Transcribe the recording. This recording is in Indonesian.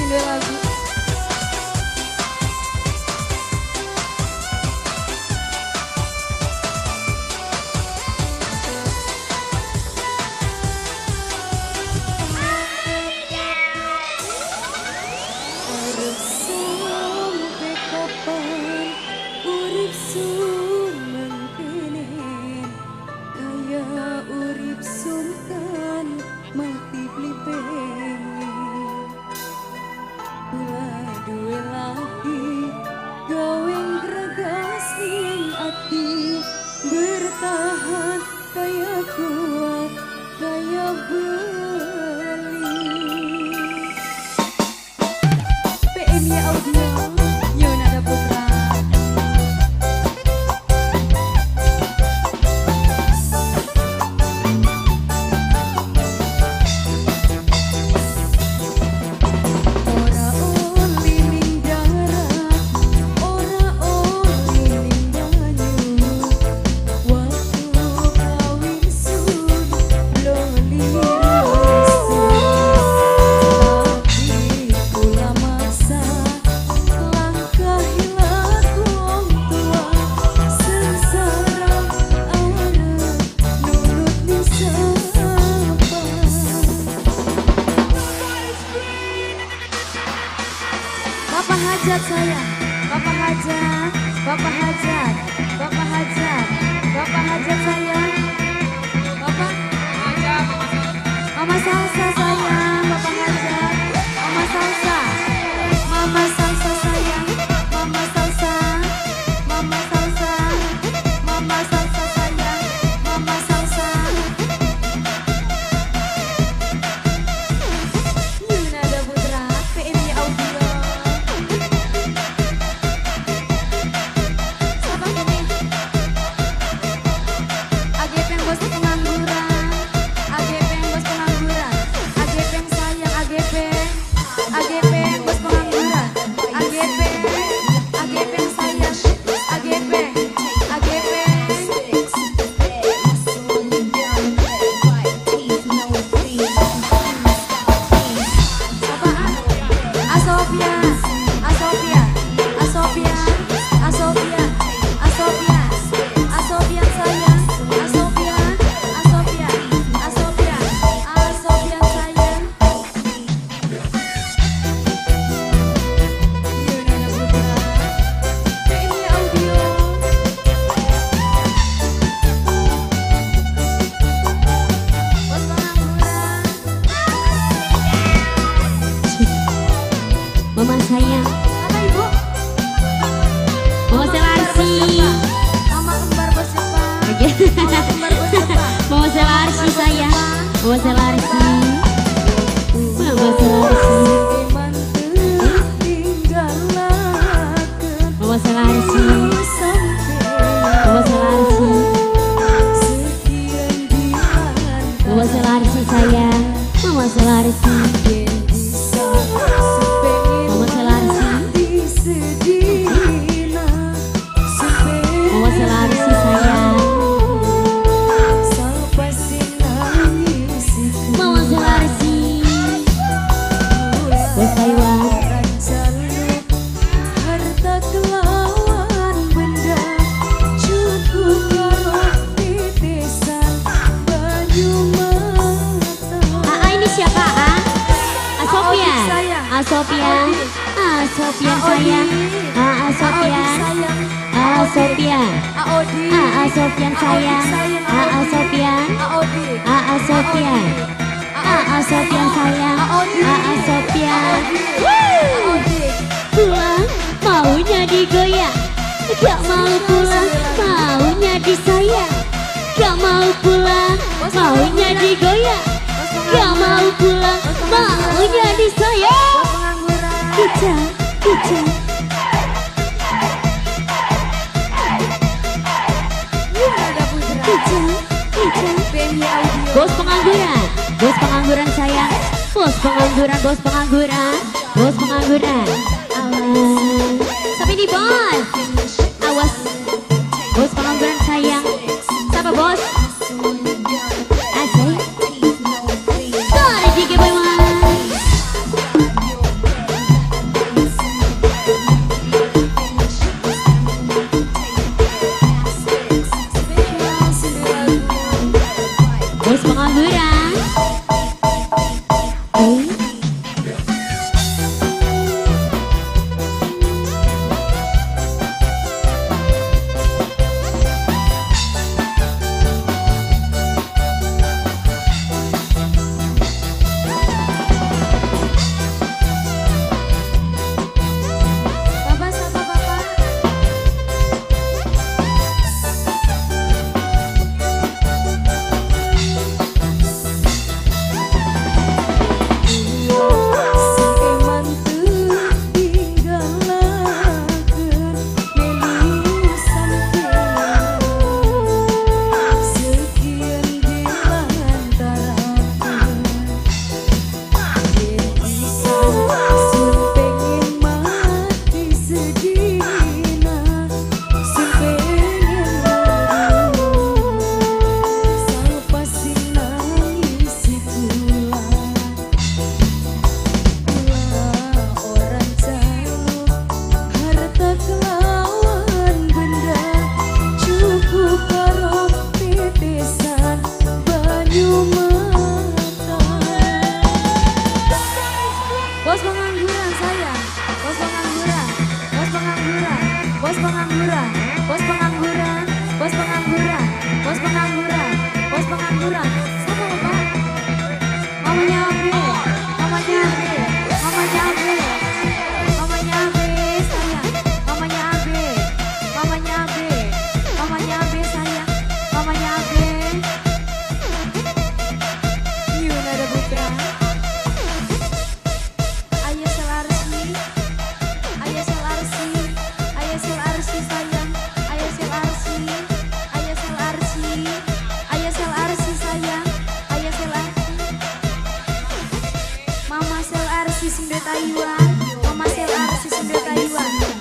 dua lagu. Arep sampe kapan urip sumengkene, kaya urip sultan mati beli pengen. Kula duwe lagi gawe gregas ning ati, bertahan kaya kuat kaya beli. PMY Audio Yunada Putra. Ora oli ning darat, ora oli ning banyu, waktu kawin sun loli resu. Tapi kula maksa langkahi laku wong tua, sengsara arep nurut ning sapa. Bapak Hajat saya, Bapak Hajat, Bapak Hajat, Bapak Hajat, Bapak Hajat saya, Bapak Mama Salsa sayang, Bapak Hajat, Mama Salsa, Mama Salsa sayang, Mama Salsa, Mama Salsa, Mama Salsa sayang, Mama Salsa. Yunada Putra, PMY Audio. Siapa ini? AGP bos pengangguran, AGP bos pengangguran, AGP sayang AGP, AGP bos pengangguran, AGP, AGP sayang, AGP, AGP. Apaan? Asofia, Asofia, Asofia, Asofia, Asofia, Asofia sayang, Asofia, Asofia, Asofia, Asofia sayang. Yunada Putra, PMY Audio. Bos pengangguran. Mama sayang, Apa ibu? Mama Selarsi, Mama kembar bos Jepang. Oke. Mama kembar bos Jepang. Mama Selarsi sayang, Mama Selarsi, Mama Selarsi, Mama Selarsi, Mama Selarsi, Mama Selarsi sayang, Mama Selarsi, Mama Selarsi, Mama Selarsi sayang, Mama Selarsi, Bos Taiwan, harta kelawan benda cukup karo titisan banyu mata. ini siapa Sofian, sayang. Sofian, Sofian sayang, Sofian, Sofian, Aodi, Sofian sayang, Sofian, Aodi, Sofian, Sofian sayang, Sofian. Aodi. Pulang maunya digoyang, gak mau pulang maunya disayang, gak mau pulang maunya digoyang, gak mau pulang maunya disayang. Bos pengangguran. Kita, kita. Yunada Putra. PMY Audio. Bos pengangguran, bos pengangguran sayang, bos pengangguran, bos pengangguran, bos pengangguran. Awas, sampai di bos. Awas, bos pengangguran sayang. Siapa bos? Asik. Dari JG Boy Mas. mamanya Abe, mamanya Abe, mamanya Abe sayang, mamanya Abe, mamanya Abe, mamanya Abe sayang, mamanya Abe. Yuna ada Putra, Ayah Selarsi, Ayah Selarsi, Ayah Selarsi sayang, Ayah Selarsi, Ayah Selarsi, Ayah Selarsi sayang, Ayah Selarsi. Mama Selarsi Sunda Taiwan, Mama Selarsi Sunda Taiwan.